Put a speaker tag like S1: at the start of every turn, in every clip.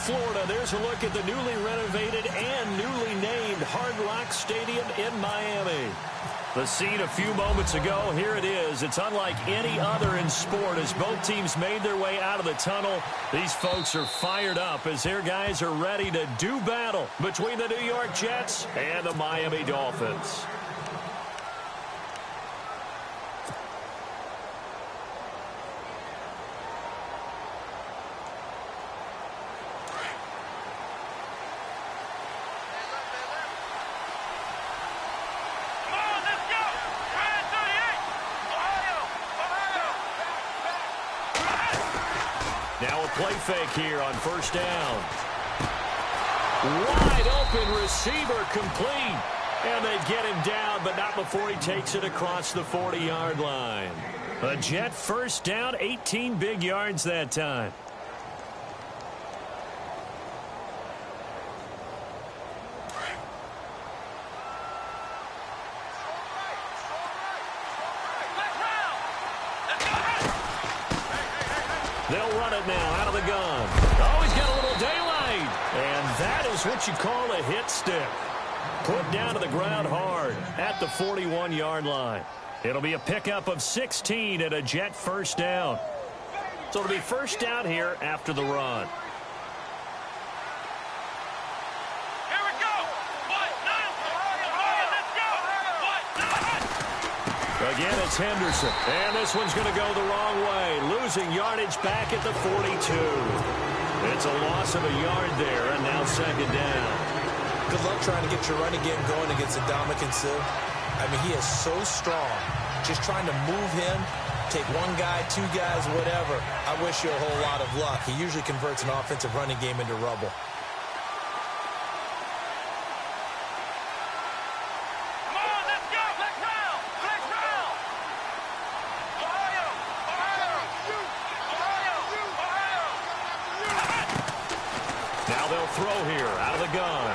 S1: Florida, there's a look at the newly renovated and newly named Hard Rock Stadium in Miami. The scene a few moments ago, here it is. It's unlike any other in sport as both teams made their way out of the tunnel. These folks are fired up as their guys are ready to do battle between the New York Jets and the Miami Dolphins. Now a play fake here on first down. Wide open receiver complete. And they get him down, but not before he takes it across the 40-yard line. A Jet first down, 18 big yards that time. They'll run it now out of the gun. Oh, he's got a little daylight. And that is what you call a hit stick. Put down to the ground hard at the 41-yard line. It'll be a pickup of 16 and a Jet first down. So it'll be first down here after the run. Again, it's Henderson. And this one's going to go the wrong way. Losing yardage back at the 42. It's a loss of a yard there, and now second down.
S2: Good luck trying to get your running game going against Ndamukong Suh. I mean, he is so strong. Just trying to move him, take one guy, two guys, whatever. I wish you a whole lot of luck. He usually converts an offensive running game into rubble.
S1: Throw here out of the gun.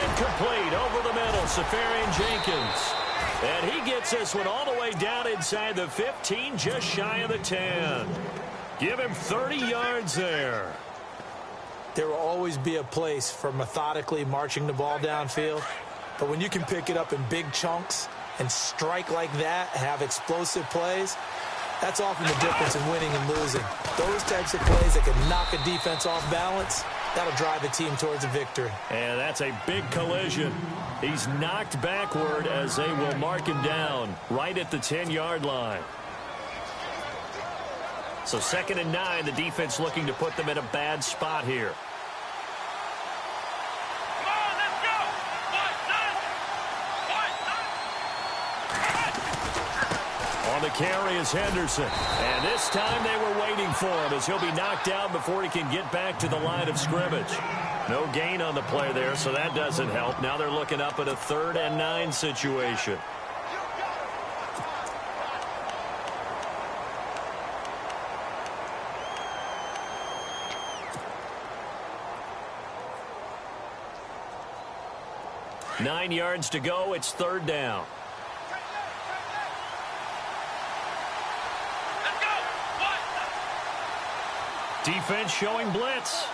S1: Incomplete over the middle. Safarian Jenkins. And he gets this one all the way down inside the 15, just shy of the 10. Give him 30 yards there.
S2: There will always be a place for methodically marching the ball downfield. But when you can pick it up in big chunks and strike like that, have explosive plays, that's often the difference in winning and losing. Those types of plays that can knock a defense off balance, that'll drive a team towards a victory.
S1: And that's a big collision. He's knocked backward as they will mark him down right at the 10-yard line. So 2nd and 9, the defense looking to put them in a bad spot here. On the carry is Henderson. And this time they were waiting for him as he'll be knocked down before he can get back to the line of scrimmage. No gain on the play there, so that doesn't help. Now they're looking up at a 3rd and 9 situation. Nine yards to go. It's 3rd down. Defense showing blitz.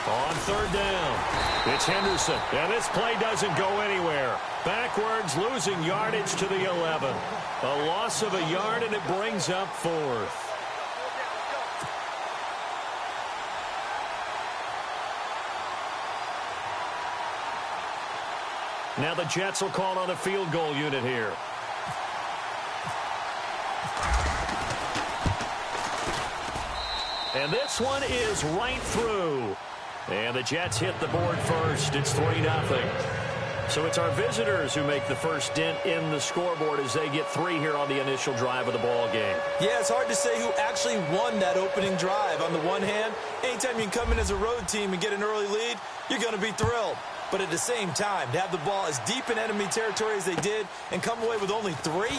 S1: On 3rd down, it's Henderson. And this play doesn't go anywhere. Backwards, losing yardage to the 11. A loss of a yard, and it brings up 4th. Now the Jets will call on a field goal unit here. And this one is right through. And the Jets hit the board first. It's 3-0. So it's our visitors who make the first dent in the scoreboard as they get 3 here on the initial drive of the ball game.
S2: Yeah, it's hard to say who actually won that opening drive. On the one hand, anytime you can come in as a road team and get an early lead, you're going to be thrilled. But at the same time, to have the ball as deep in enemy territory as they did and come away with only 3,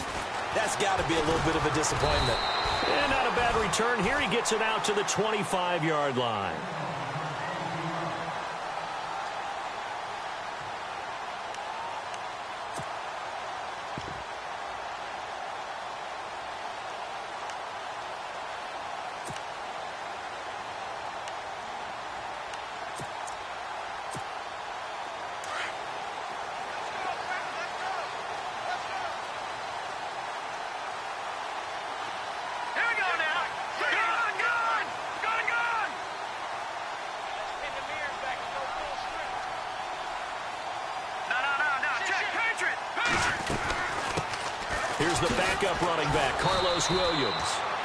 S2: that's got to be a little bit of a disappointment.
S1: And not a bad return here. He gets it out to the 25-yard line. backup running back, Carlos Williams.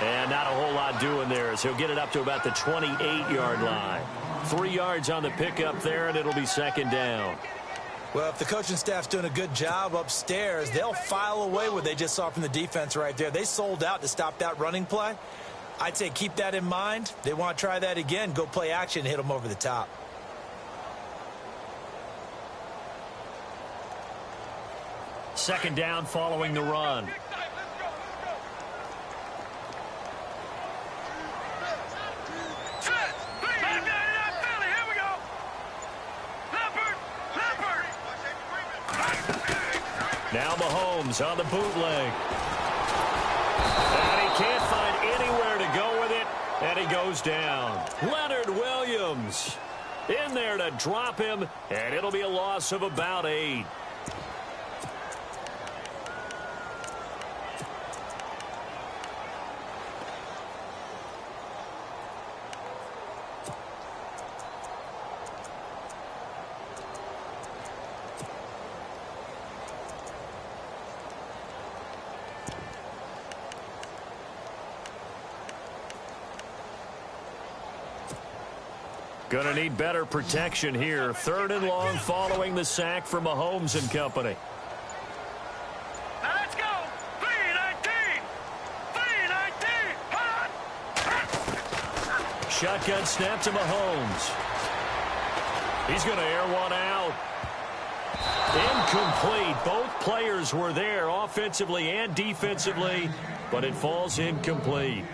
S1: And not a whole lot doing there as he'll get it up to about the 28-yard line. 3 yards on the pickup there, and it'll be second down.
S2: Well, if the coaching staff's doing a good job upstairs, they'll file away what they just saw from the defense right there. They sold out to stop that running play. I'd say keep that in mind. They want to try that again. Go play action, hit them over the top.
S1: Second down following the run. Now Mahomes on the bootleg. And he can't find anywhere to go with it, and he goes down. Leonard Williams in there to drop him, and it'll be a loss of about 8. Going to need better protection here. 3rd and long following the sack from Mahomes and company.
S3: Now let's go. 3-19. 3-19.
S1: Shotgun snap to Mahomes. He's going to air one out. Incomplete. Both players were there offensively and defensively, but it falls incomplete.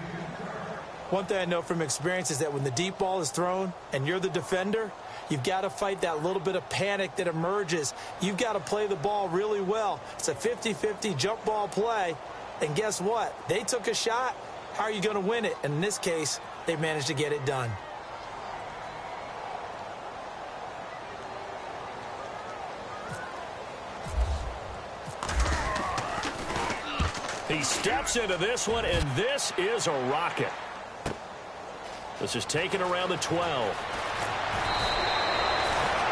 S2: One thing I know from experience is that when the deep ball is thrown and you're the defender, you've got to fight that little bit of panic that emerges. You've got to play the ball really well. It's a 50-50 jump ball play. And guess what? They took a shot. How are you going to win it? And in this case, they managed to get it done.
S1: He steps into this one, and this is a rocket. This is taken around the 12.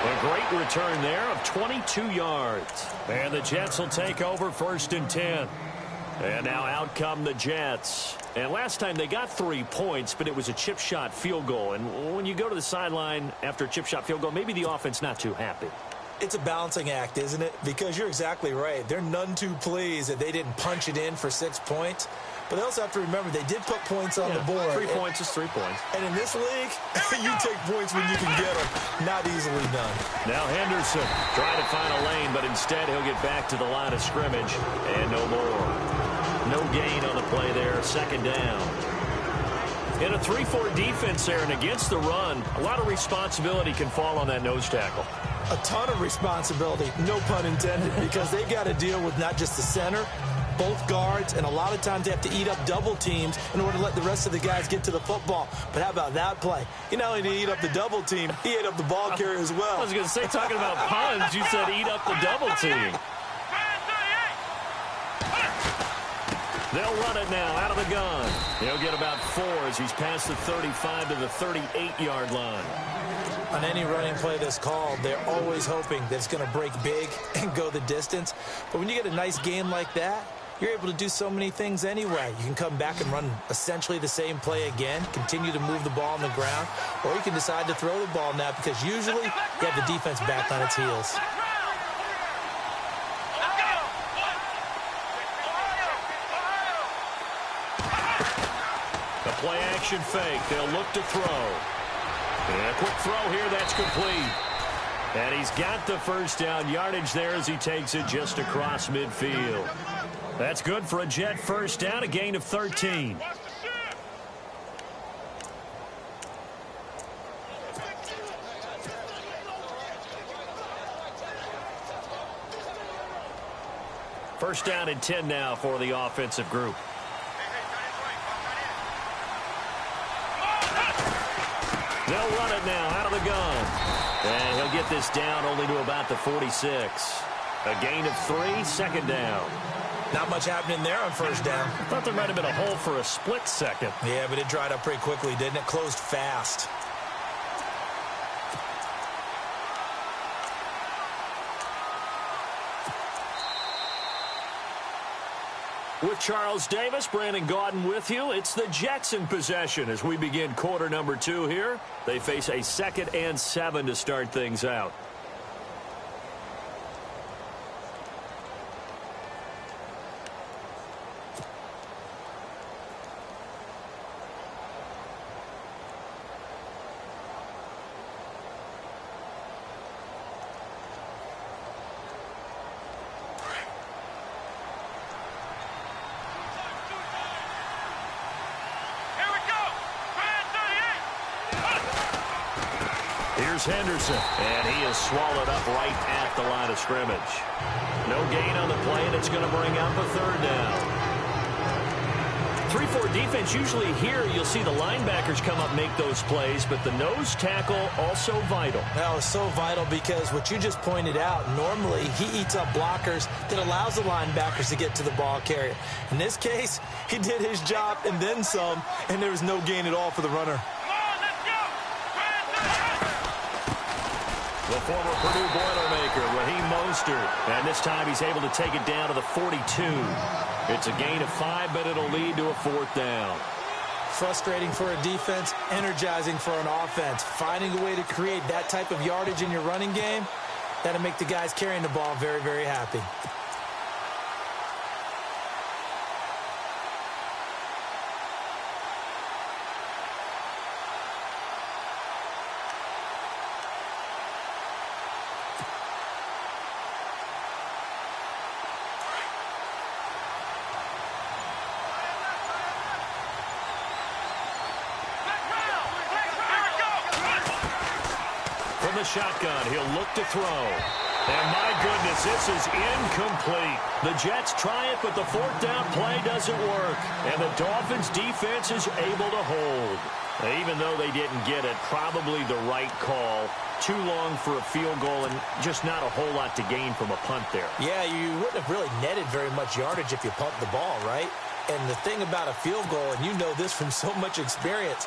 S1: A great return there of 22 yards. And the Jets will take over 1st and 10. And now out come the Jets. And last time they got 3 points, but it was a chip shot field goal. And when you go to the sideline after a chip shot field goal, maybe the offense not too happy.
S2: It's a balancing act, isn't it? Because you're exactly right. They're none too pleased that they didn't punch it in for 6 points. But they also have to remember they did put points on the board.
S1: 3 points is 3 points.
S2: And in this league, you take points when you can get them. Not easily done.
S1: Now Henderson trying to find a lane, but instead he'll get back to the line of scrimmage. And no more. No gain on the play there. 2nd down. In a 3-4 defense there and against the run, a lot of responsibility can fall on that nose tackle.
S2: A ton of responsibility, no pun intended, because they got to deal with not just the center, both guards, and a lot of times they have to eat up double teams in order to let the rest of the guys get to the football. But how about that play? He not only did he eat up the double team, he ate up the ball carrier as well.
S1: I was going to say, talking about puns, you said eat up the double team. They'll run it now out of the gun. He'll get about 4 as he's past the 35 to the 38-yard line.
S2: On any running play that's called, they're always hoping that it's going to break big and go the distance. But when you get a nice game like that, you're able to do so many things anyway. You can come back and run essentially the same play again, continue to move the ball on the ground, or you can decide to throw the ball now because usually you have the defense back on its heels.
S1: The play action fake. They'll look to throw. And a quick throw here. That's complete. And he's got the 1st down yardage there as he takes it just across midfield. That's good for a Jet 1st down, a gain of 13. First down and 10 now for the offensive group. They'll run it now out of the gun. And he'll get this down only to about the 46. A gain of 3, 2nd down.
S2: Not much happening there on 1st down.
S1: I thought there might have been a hole for a split second.
S2: Yeah, but it dried up pretty quickly, didn't it? Closed fast.
S1: With Charles Davis, Brandon Gaudin with you. It's the Jets in possession as we begin quarter number 2 here. They face a 2nd and 7 to start things out. Here's Henderson, and he is swallowed up right at the line of scrimmage. No gain on the play, and it's going to bring up a 3rd down. 3-4 defense, usually here you'll see the linebackers come up make those plays, but the nose tackle also vital.
S2: That was so vital because what you just pointed out, normally he eats up blockers that allows the linebackers to get to the ball carrier. In this case, he did his job and then some, and there was no gain at all for the runner.
S1: The former Purdue Boilermaker, Raheem Mostert. And this time he's able to take it down to the 42. It's a gain of 5, but it'll lead to a 4th down.
S2: Frustrating for a defense, energizing for an offense. Finding a way to create that type of yardage in your running game, that'll make the guys carrying the ball very, very happy.
S1: From the shotgun, he'll look to throw. And my goodness, this is incomplete. The Jets try it, but the 4th down play doesn't work. And the Dolphins defense is able to hold. Even though they didn't get it, probably the right call. Too long for a field goal and just not a whole lot to gain from a punt there.
S2: Yeah, you wouldn't have really netted very much yardage if you pumped the ball, right? And the thing about a field goal, and you know this from so much experience,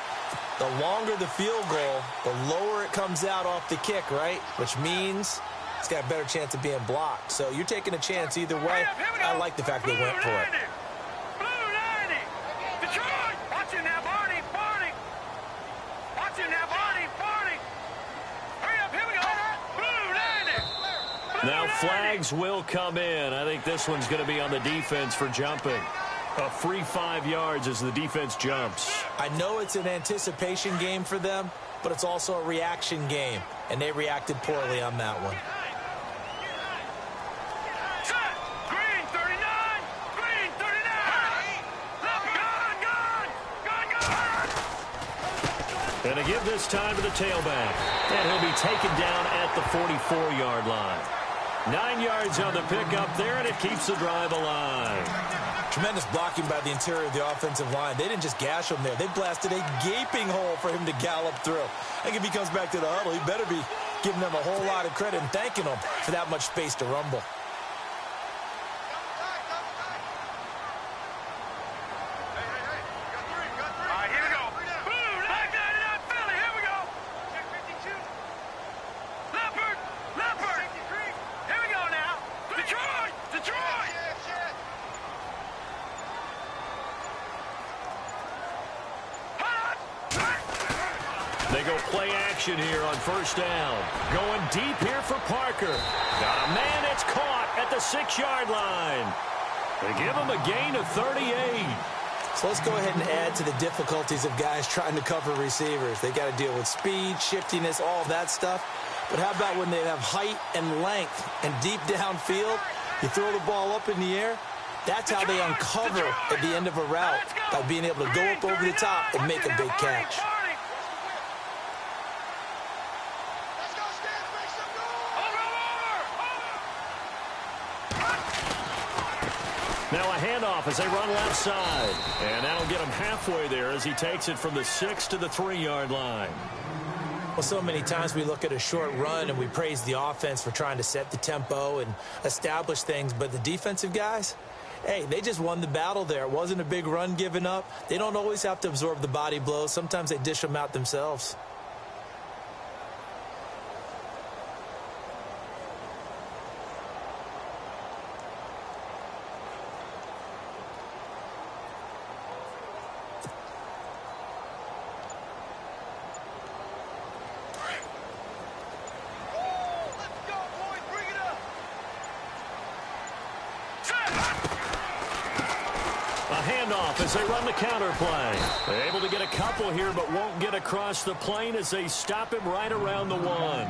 S2: the longer the field goal, the lower it comes out off the kick, right? Which means it's got a better chance of being blocked. So you're taking a chance either way. I like the fact they went for it.
S3: Blue 90. Detroit. Watching now, Barney. Barney. Watching now, Barney. Barney. Hurry up. Here we go. Blue 90.
S1: Now flags will come in. I think this one's going to be on the defense for jumping. A free 5 yards as the defense jumps.
S2: I know it's an anticipation game for them, but it's also a reaction game, and they reacted poorly on that one.
S3: Set. Green 39. Green 39. Gone.
S1: And to give this time to the tailback. And he'll be taken down at the 44-yard line. 9 yards on the pickup there, and it keeps the drive alive.
S2: Tremendous blocking by the interior of the offensive line. They didn't just gash him there. They blasted a gaping hole for him to gallop through. I think if he comes back to the huddle, he better be giving them a whole lot of credit and thanking them for that much space to rumble.
S3: All right, here we go. Blue 99 Philly. Here we go. Leopard. Leopard. Here we go now. Detroit. Detroit.
S1: They go play action here on 1st down. Going deep here for Parker. Got a man, it's caught at the 6-yard line. They give him a gain of 38.
S2: So let's go ahead and add to the difficulties of guys trying to cover receivers. They got to deal with speed, shiftiness, all of that stuff. But how about when they have height and length and deep downfield? You throw the ball up in the air. That's how they uncover at the end of a route, by being able to go up over the top and make a big catch.
S1: Now a handoff as they run left side. And that'll get him halfway there as he takes it from the 6 to the 3-yard line.
S2: Well, so many times we look at a short run and we praise the offense for trying to set the tempo and establish things. But the defensive guys, hey, they just won the battle there. It wasn't a big run given up. They don't always have to absorb the body blows. Sometimes they dish them out themselves.
S1: handoff as they run the counter play. They're able to get a couple here, but won't get across the plane as they stop him right around the 1.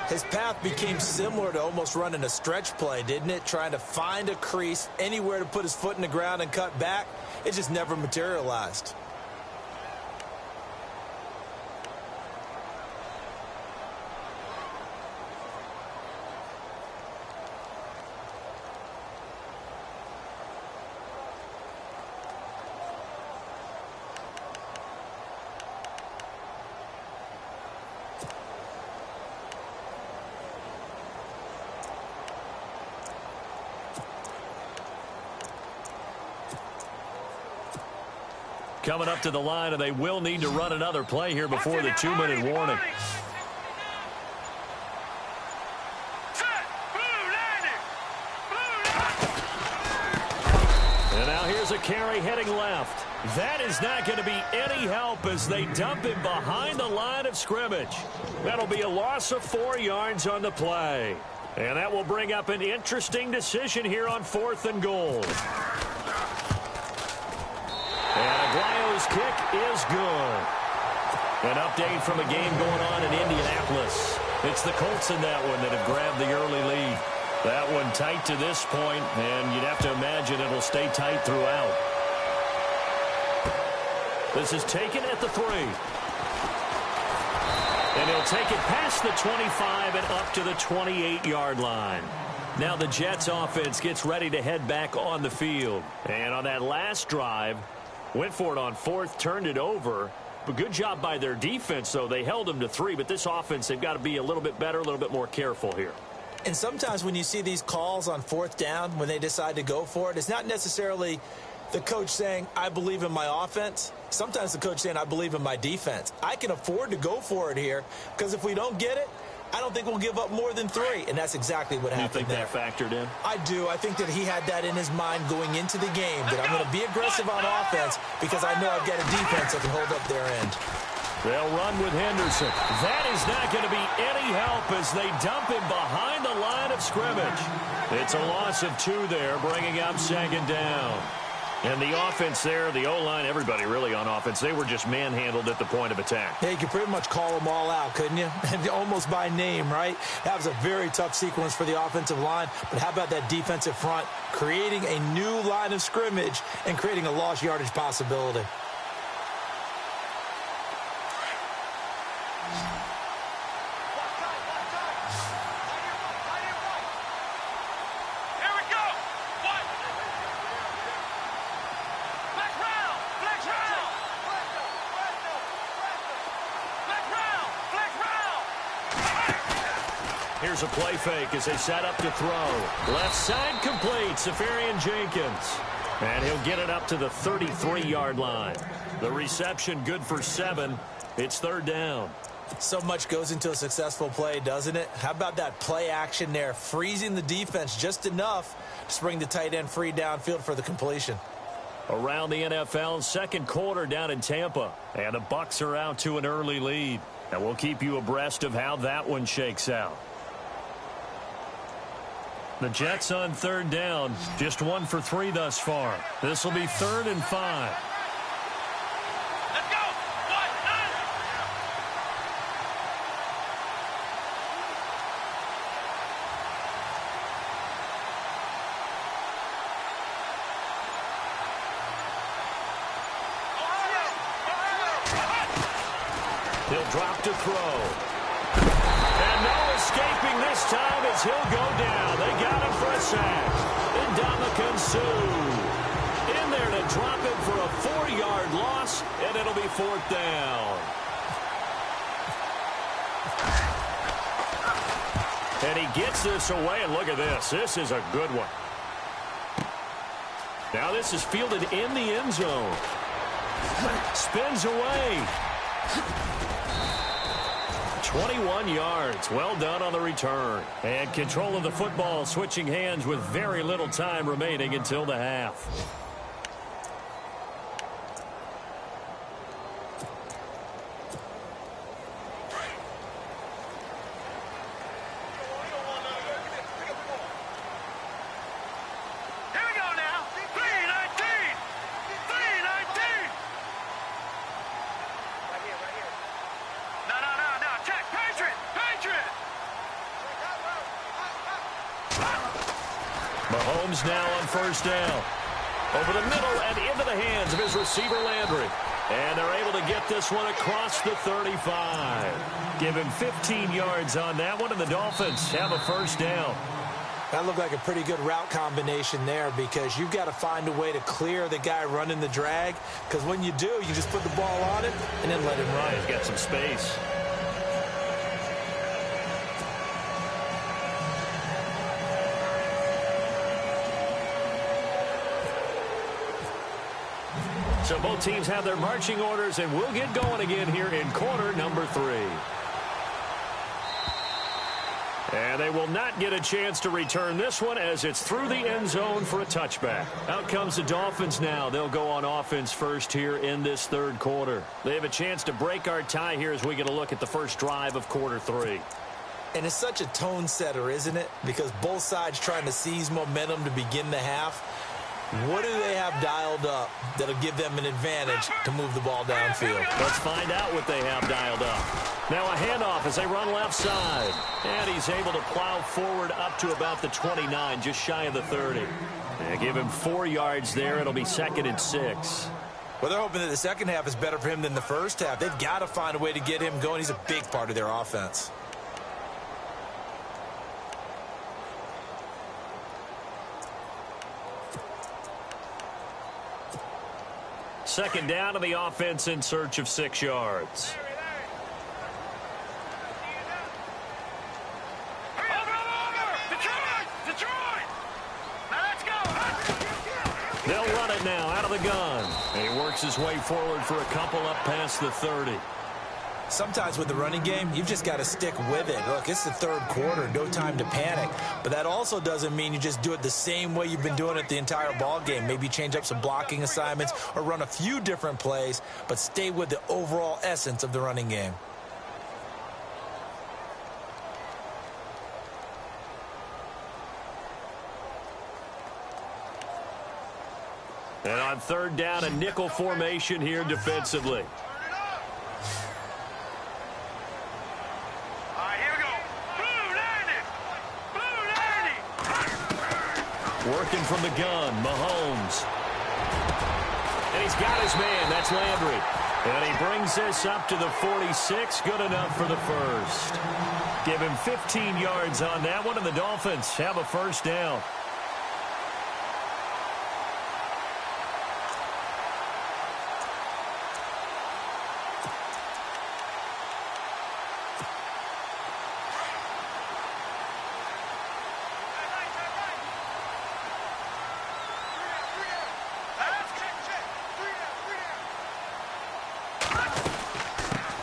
S2: His path became similar to almost running a stretch play, didn't it? Trying to find a crease, anywhere to put his foot in the ground and cut back. It just never materialized.
S1: Coming up to the line, and they will need to run another play here before the 2-minute warning. And now here's a carry heading left. That is not going to be any help as they dump him behind the line of scrimmage. That'll be a loss of 4 yards on the play. And that will bring up an interesting decision here on 4th and goal. And Aguayo's kick is good. An update from a game going on in Indianapolis. It's the Colts in that one that have grabbed the early lead. That one tight to this point, and you'd have to imagine it'll stay tight throughout. This is taken at the 3. And he'll take it past the 25 and up to the 28-yard line. Now the Jets offense gets ready to head back on the field. And on that last drive, went for it on 4th, turned it over. But good job by their defense, though. They held them to 3, but this offense, they've got to be a little bit better, a little bit more careful here.
S2: And sometimes when you see these calls on 4th down, when they decide to go for it, it's not necessarily the coach saying, I believe in my offense. Sometimes the coach saying, I believe in my defense. I can afford to go for it here because if we don't get it, I don't think we'll give up more than 3, and that's exactly what happened there.
S1: You think that factored in?
S2: I do. I think that he had that in his mind going into the game, that I'm going to be aggressive on offense because I know I've got a defense that can hold up their end.
S1: They'll run with Henderson. That is not going to be any help as they dump him behind the line of scrimmage. It's a loss of 2 there, bringing up 2nd down. And the offense there, the O-line, everybody really on offense, they were just manhandled at the point of attack.
S2: Yeah, you could pretty much call them all out, couldn't you? Almost by name, right? That was a very tough sequence for the offensive line. But how about that defensive front creating a new line of scrimmage and creating a lost yardage possibility?
S1: Here's a play fake as they set up to throw. Left side complete, Safarian Jenkins. And he'll get it up to the 33-yard line. The reception good for 7. It's 3rd down.
S2: So much goes into a successful play, doesn't it? How about that play action there, freezing the defense just enough to bring the tight end free downfield for the completion.
S1: Around the NFL, 2nd quarter down in Tampa. And the Bucs are out to an early lead. And we'll keep you abreast of how that one shakes out. The Jets on 3rd down, just 1 for 3 thus far. This will be 3rd and 5.
S3: Let's go! 1, 9.
S1: He'll drop to throw. And no escaping this time as he'll go down. They got him for a sack. Ndamukong Suh in there to drop him for a 4-yard loss, and it'll be 4th down. And he gets this away, and look at this. This is a good one. Now this is fielded in the end zone. Spins away. 21 yards. Well done on the return. And control of the football switching hands with very little time remaining until the half.
S3: Here we go now. 3:19.
S1: Mahomes now on first down. Over the middle and into the hands of his receiver, Landry. And they're able to get this one across the 35. Give him 15 yards on that one, and the Dolphins have a first down.
S2: That looked like a pretty good route combination there because you've got to find a way to clear the guy running the drag, because when you do, you just put the ball on it and then let him run.
S1: Yeah, he's got some space. So both teams have their marching orders, and we'll get going again here in quarter number 3. And they will not get a chance to return this one as it's through the end zone for a touchback. Out comes the Dolphins now. They'll go on offense first here in this third quarter. They have a chance to break our tie here as we get a look at the first drive of quarter 3.
S2: And it's such a tone setter, isn't it? Because both sides trying to seize momentum to begin the half. What do they have dialed up that'll give them an advantage to move the ball downfield?
S1: Let's find out what they have dialed up. Now a handoff as they run left side. And he's able to plow forward up to about the 29, just shy of the 30. And give him 4 yards there. It'll be 2nd and 6.
S2: Well, they're hoping that the second half is better for him than the first half. They've got to find a way to get him going. He's a big part of their offense.
S1: Second down to the offense in search of 6 yards.
S3: Detroit! Now let's go!
S1: They'll run it now out of the gun. And he works his way forward for a couple up past the 30.
S2: Sometimes with the running game, you've just got to stick with it. Look, it's the third quarter, no time to panic. But that also doesn't mean you just do it the same way you've been doing it the entire ball game. Maybe change up some blocking assignments or run a few different plays, but stay with the overall essence of the running game.
S1: And on third down, a nickel formation here defensively. Working from the gun, Mahomes. And he's got his man. That's Landry. And he brings this up to the 46. Good enough for the first. Give him 15 yards on that one, and the Dolphins have a first down.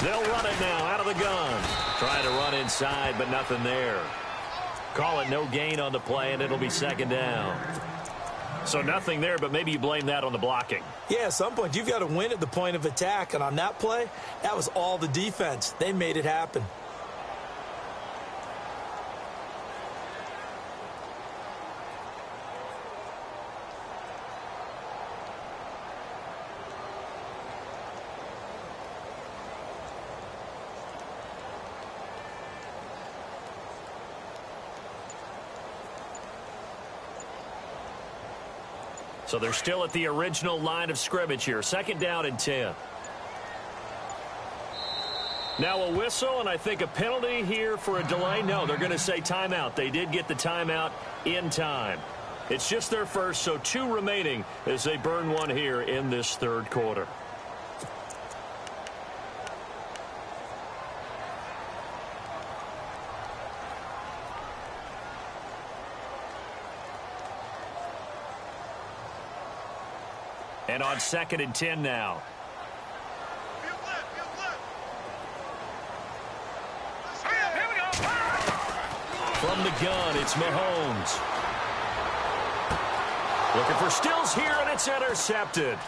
S1: They'll run it now out of the gun. Trying to run inside, but nothing there. Call it no gain on the play, and it'll be second down. So nothing there, but maybe you blame that on the blocking.
S2: Yeah, at some point, you've got to win at the point of attack. And on that play, that was all the defense. They made it happen.
S1: So they're still at the original line of scrimmage here. Second down and 10. Now a whistle, and I think a penalty here for a delay. No, they're going to say timeout. They did get the timeout in time. It's just their first, so 2 remaining as they burn one here in this third quarter. And on second and 10 now. From the gun, it's Mahomes. Looking for Stills here, and it's intercepted.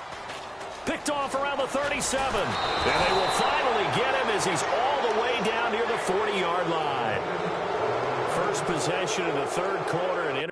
S1: Picked off around the 37. And they will finally get him as he's all the way down near the 40-yard line. First possession of the third quarter, and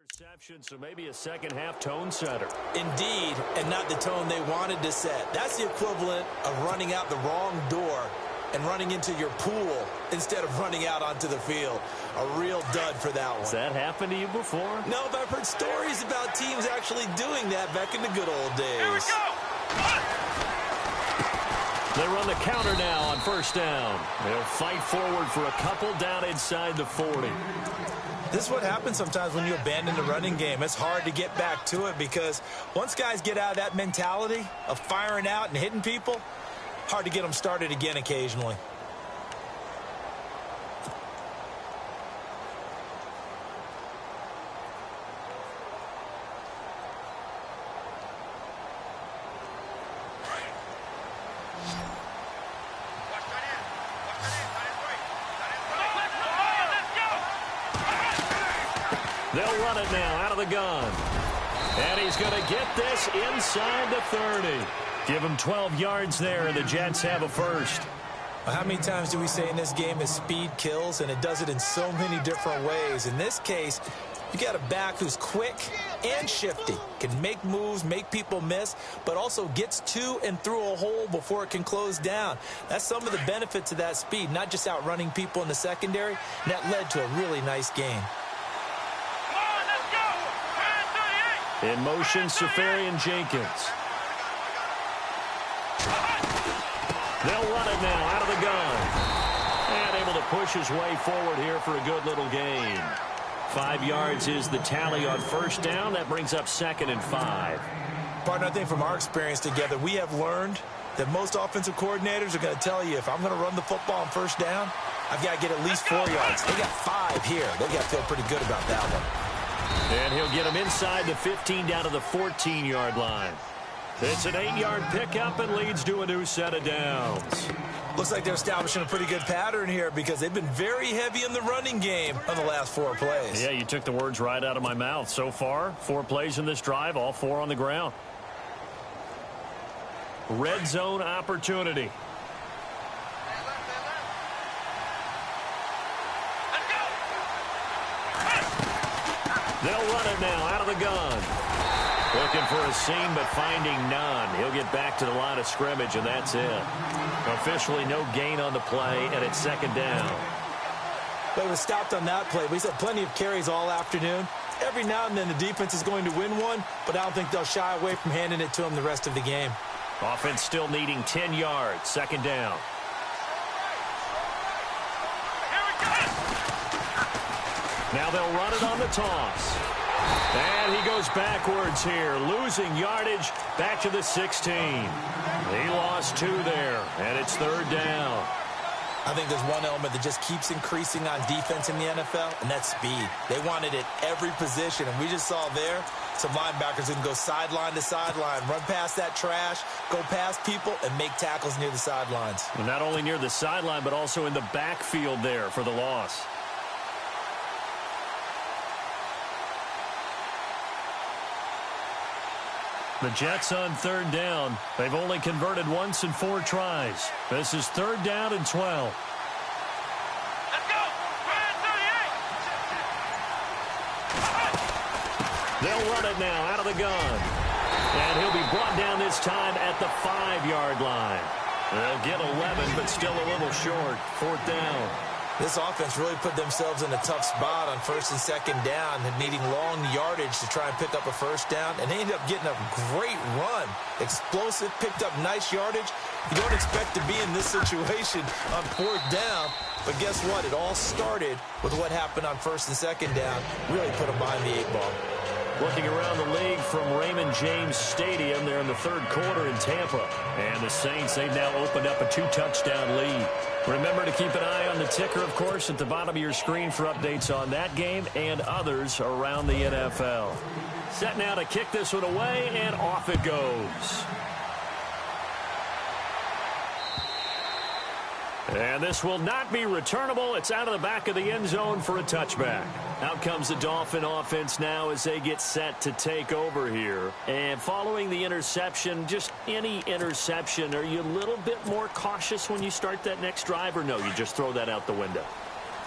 S1: Interception, so maybe a second-half tone setter.
S2: Indeed, and not the tone they wanted to set. That's the equivalent of running out the wrong door and running into your pool instead of running out onto the field. A real dud for that one.
S1: Has that happened to you before?
S2: No, but I've heard stories about teams actually doing that back in the good old days.
S3: Here we go.
S1: They run the counter now on first down. They'll fight forward for a couple down inside the 40.
S2: This is what happens sometimes when you abandon the running game. It's hard to get back to it because once guys get out of that mentality of firing out and hitting people, hard to get them started again occasionally.
S1: They'll run it now out of the gun. And he's going to get this inside the 30. Give him 12 yards there, and the Jets have a first.
S2: How many times do we say in this game is speed kills, and it does it in so many different ways. In this case, you got a back who's quick and shifty, can make moves, make people miss, but also gets to and through a hole before it can close down. That's some of the benefits of that speed, not just outrunning people in the secondary, and that led to a really nice game.
S1: In motion, Safarian Jenkins. They'll run it now out of the gun. And able to push his way forward here for a good little gain. 5 yards is the tally on first down. That brings up 2nd and 5.
S2: Partner, I think from our experience together, we have learned that most offensive coordinators are going to tell you, if I'm going to run the football on first down, I've got to get at least 4 yards. They got 5 here. They got to feel pretty good about that one.
S1: And he'll get him inside the 15 down to the 14-yard line. It's an 8-yard pickup and leads to a new set of downs.
S2: Looks like they're establishing a pretty good pattern here because they've been very heavy in the running game on the last 4 plays.
S1: Yeah, you took the words right out of my mouth. So far, 4 plays in this drive, all 4 on the ground. Red zone opportunity. They'll run it now out of the gun. Looking for a seam, but finding none. He'll get back to the line of scrimmage, and that's it. Officially no gain on the play, and it's 2nd down.
S2: But it was stopped on that play. He's had plenty of carries all afternoon. Every now and then the defense is going to win one, but I don't think they'll shy away from handing it to him the rest of the game.
S1: Offense still needing 10 yards. 2nd down. Now they'll run it on the toss. And he goes backwards here, losing yardage back to the 16. He lost 2 there, and it's 3rd down.
S2: I think there's one element that just keeps increasing on defense in the NFL, and that's speed. They want it at every position, and we just saw there some linebackers who can go sideline to sideline, run past that trash, go past people, and make tackles near the sidelines.
S1: And not only near the sideline, but also in the backfield there for the loss. The Jets on 3rd down. They've only converted once in 4 tries. This is 3rd down and 12.
S3: Let's go.
S1: They'll run it now out of the gun. And he'll be brought down this time at the 5-yard line. They'll get 11, but still a little short. 4th down.
S2: This offense really put themselves in a tough spot on 1st and 2nd down and needing long yardage to try and pick up a 1st down. And they ended up getting a great run. Explosive, picked up nice yardage. You don't expect to be in this situation on 4th down. But guess what? It all started with what happened on 1st and 2nd down. Really put them behind the 8 ball.
S1: Looking around the league from Raymond James Stadium, they're in the 3rd quarter in Tampa. And the Saints, they've now opened up a 2-touchdown lead. Remember to keep an eye on the ticker, of course, at the bottom of your screen for updates on that game and others around the NFL. Set now to kick this one away, and off it goes. And this will not be returnable. It's out of the back of the end zone for a touchback. Out comes the Dolphin offense now as they get set to take over here. And following the interception, just any interception, are you a little bit more cautious when you start that next drive, or no, you just throw that out the window?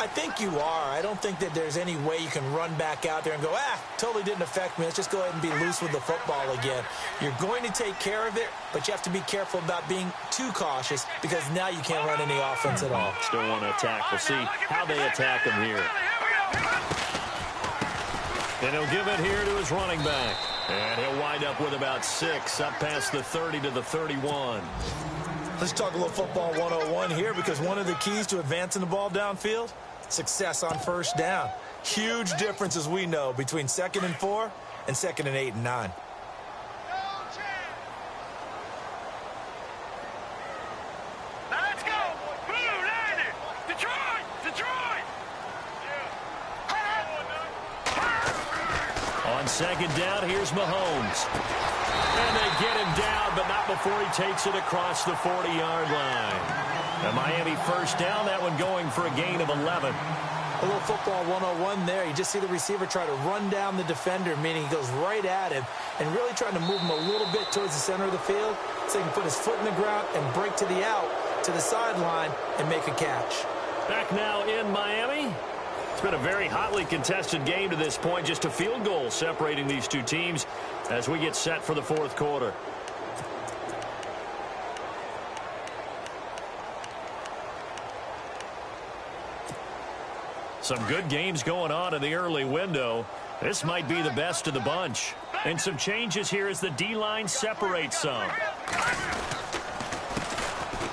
S2: I think you are. I don't think that there's any way you can run back out there and go, totally didn't affect me. Let's just go ahead and be loose with the football again. You're going to take care of it, but you have to be careful about being too cautious because now you can't run any offense at all.
S1: Still want to attack. We'll see how they attack him here. And he'll give it here to his running back. And he'll wind up with about 6 up past the 30 to the 31.
S2: Let's talk a little football 101 here because one of the keys to advancing the ball downfield, success on first down. Huge difference, as we know, between 2nd and 4 and 2nd and 8 and 9.
S3: Now let's go. Blue, landed. Detroit, Detroit.
S1: On 2nd down, here's Mahomes. And they get him down, but not before he takes it across the 40-yard line. A Miami first down, that one going for a gain of 11.
S2: A little football 101 there. You just see the receiver try to run down the defender, meaning he goes right at him and really trying to move him a little bit towards the center of the field so he can put his foot in the ground and break to the out, to the sideline, and make a catch.
S1: Back now in Miami. It's been a very hotly contested game to this point. Just a field goal separating these two teams as we get set for the 4th quarter. Some good games going on in the early window. This might be the best of the bunch. And some changes here as the D-line separates some.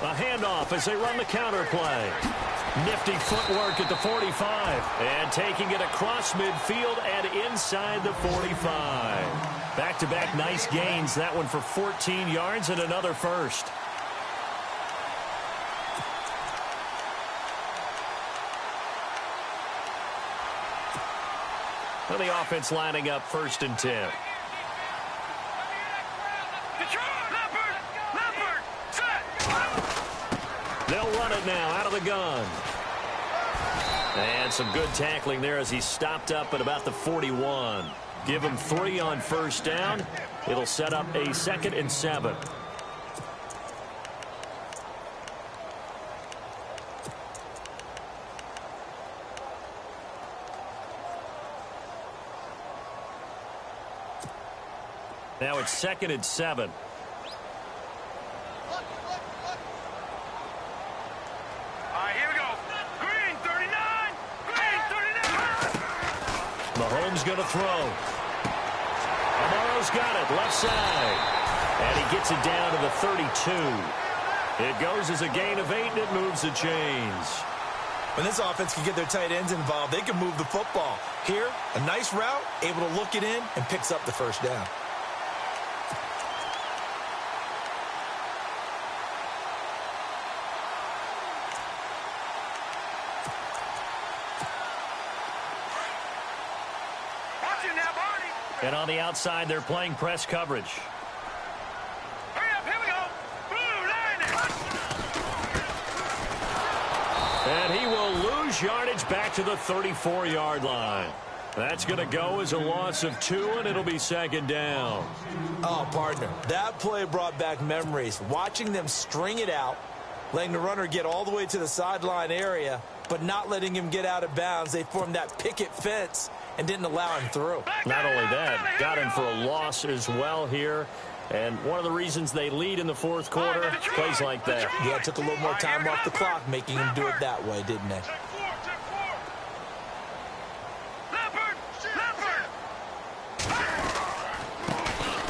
S1: A handoff as they run the counter play. Nifty footwork at the 45. And taking it across midfield and inside the 45. Back-to-back nice gains. That one for 14 yards and another first. Well, the offense lining up 1st and 10. They'll run it now out of the gun. And some good tackling there as he stopped up at about the 41. Give him 3 on first down. It'll set up a 2nd and 7. Now it's 2nd and 7. Mahomes going to throw. Amaro's got it, left side. And he gets it down to the 32. It goes as a gain of 8, and it moves the chains.
S2: When this offense can get their tight ends involved, they can move the football. Here, a nice route, able to look it in, and picks up the first down.
S1: And on the outside, they're playing press coverage.
S3: Hurry up, here we go. Blue, landed.
S1: And he will lose yardage back to the 34-yard line. That's going to go as a loss of 2, and it'll be 2nd down.
S2: Oh, partner, that play brought back memories. Watching them string it out, letting the runner get all the way to the sideline area, but not letting him get out of bounds. They formed that picket fence and didn't allow him through.
S1: Not only that, got him for a loss as well here. And one of the reasons they lead in the 4th quarter, plays like that.
S2: Yeah, it took a little more time off the clock, making him do it that way, didn't they?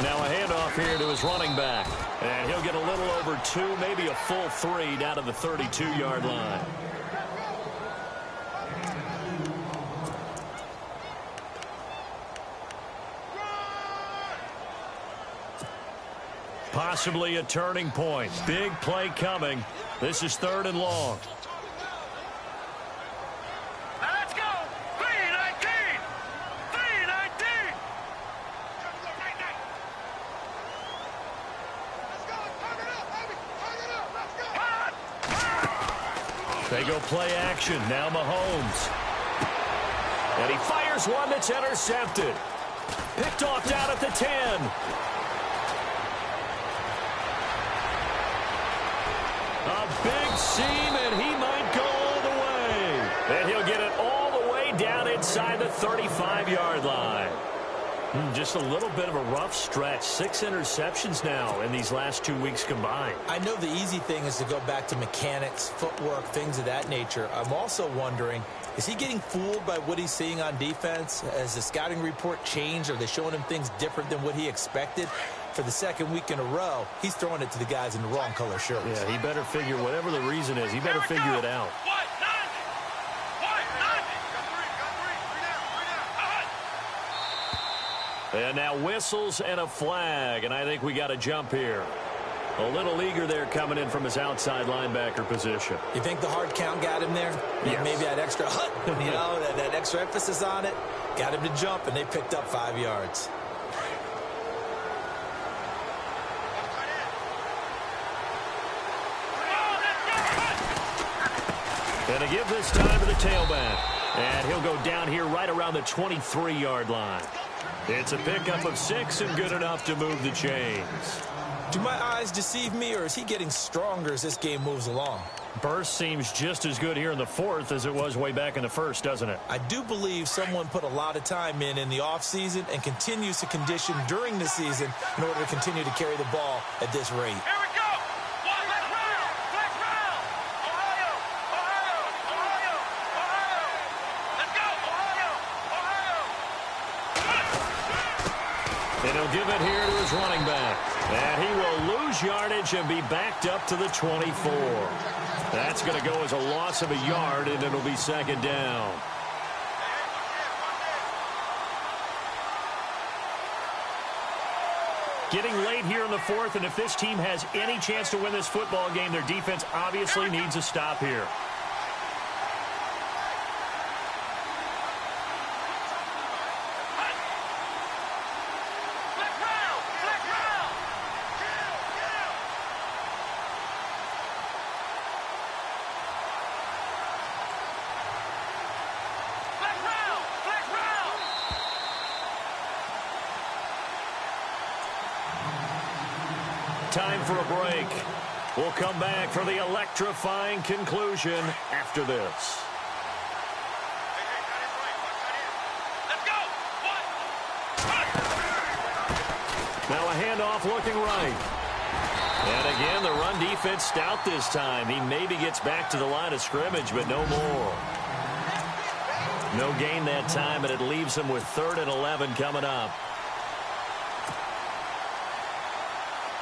S1: Now a handoff here to his running back. And he'll get a little over 2, maybe a full 3 down to the 32-yard line. Possibly a turning point. Big play coming. This is 3rd and long.
S3: Let's go. 319. 319.
S1: They go play action. Now Mahomes. And he fires one that's intercepted. Picked off down at the 10. A big seam, and he might go all the way. And he'll get inside the 35-yard line. Just a little bit of a rough stretch. 6 interceptions now in these last 2 weeks combined.
S2: I know the easy thing is to go back to mechanics, footwork, things of that nature. I'm also wondering, is he getting fooled by what he's seeing on defense? Has the scouting report changed? Are they showing him things different than what he expected? For the second week in a row, he's throwing it to the guys in the wrong color shirts.
S1: Yeah, he better figure, whatever the reason is, he better figure it out. And now whistles and a flag, and I think we got a jump here. A little eager there coming in from his outside linebacker position.
S2: You think the hard count got him there?
S1: Yes.
S2: Maybe that extra that extra emphasis on it got him to jump, and they picked up 5 yards.
S1: And a give this time to the tailback. And he'll go down here right around the 23-yard line. It's a pickup of 6 and good enough to move the chains.
S2: Do my eyes deceive me, or is he getting stronger as this game moves along?
S1: Burst seems just as good here in the fourth as it was way back in the first, doesn't it?
S2: I do believe someone put a lot of time in the offseason and continues to condition during the season in order to continue to carry the ball at this rate.
S3: Here we go. Flex round. Ohio. Let's go, Ohio.
S1: And he'll give it here to his running back. And he will lose yardage and be backed up to the 24. That's going to go as a loss of a yard, and it'll be second down. Getting late here in the fourth, and if this team has any chance to win this football game, their defense obviously needs a stop here. Time for a break. We'll come back for the electrifying conclusion after this. Now a handoff looking right. And again, the run defense stout this time. He maybe gets back to the line of scrimmage, but no more. No gain that time, and it leaves him with 3rd and 11 coming up.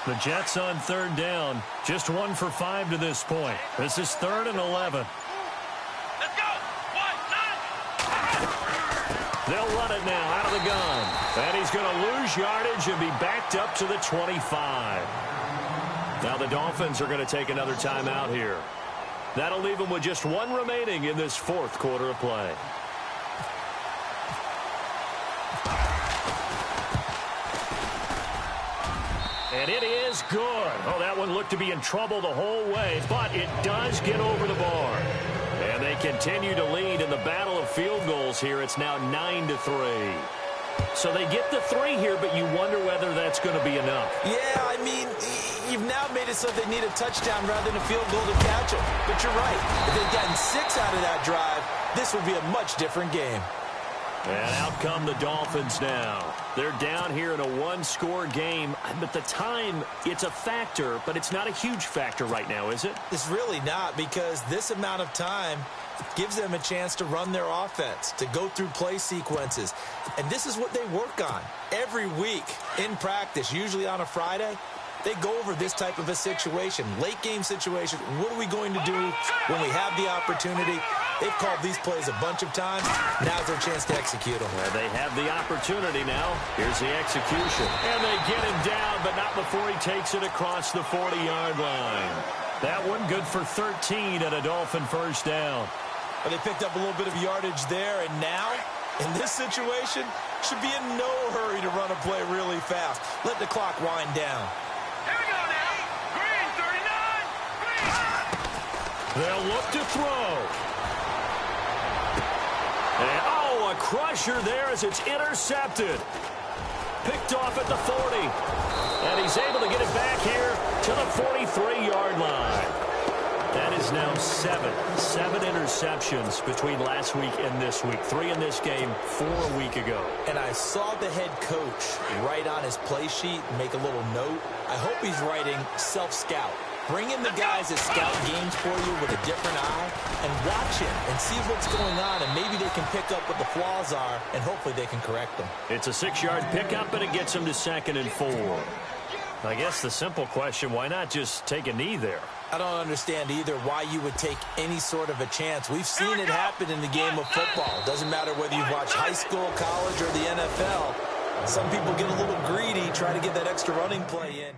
S1: The Jets on 3rd down. Just 1 for 5 to this point. This is 3rd and 11.
S3: Let's go. 1, 9.
S1: They'll run it now out of the gun. And he's going to lose yardage and be backed up to the 25. Now the Dolphins are going to take another timeout here. That'll leave them with just 1 remaining in this 4th quarter of play. And it is good. Oh, that one looked to be in trouble the whole way, but it does get over the bar. And they continue to lead in the battle of field goals here. It's now 9-3. So they get the 3 here, but you wonder whether that's going to be enough.
S2: Yeah, I mean, you've now made it so they need a touchdown rather than a field goal to catch them. But you're right. If they'd gotten 6 out of that drive, this would be a much different game.
S1: And out come the Dolphins now. They're down here in a 1-score game. But the time, it's a factor, but it's not a huge factor right now, is it?
S2: It's really not, because this amount of time gives them a chance to run their offense, to go through play sequences. And this is what they work on every week in practice, usually on a Friday. They go over this type of a situation, late game situation. What are we going to do when we have the opportunity? They've called these plays a bunch of times. Now's their chance to execute them.
S1: Well, they have the opportunity now. Here's the execution. And they get him down, but not before he takes it across the 40-yard line. That one good for 13 and a Dolphin first down.
S2: But they picked up a little bit of yardage there, and now, in this situation, should be in no hurry to run a play really fast. Let the clock wind down.
S3: Here we go now. Green, 39. Green.
S1: They'll look to throw. And, oh, a crusher there as it's intercepted. Picked off at the 40. And he's able to get it back here to the 43-yard line. That is now seven interceptions between last week and this week. 3 in this game, 4 a week ago.
S2: And I saw the head coach write on his play sheet, make a little note. I hope he's writing self-scout. Bring in the guys that scout games for you with a different eye and watch him and see what's going on, and maybe they can pick up what the flaws are, and hopefully they can correct them.
S1: It's a 6-yard pickup, and it gets him to 2nd and 4. I guess the simple question, why not just take a knee there?
S2: I don't understand either why you would take any sort of a chance. We've seen it happen in the game of football. Doesn't matter whether you've watched high school, college, or the NFL. Some people get a little greedy, try to get that extra running play in.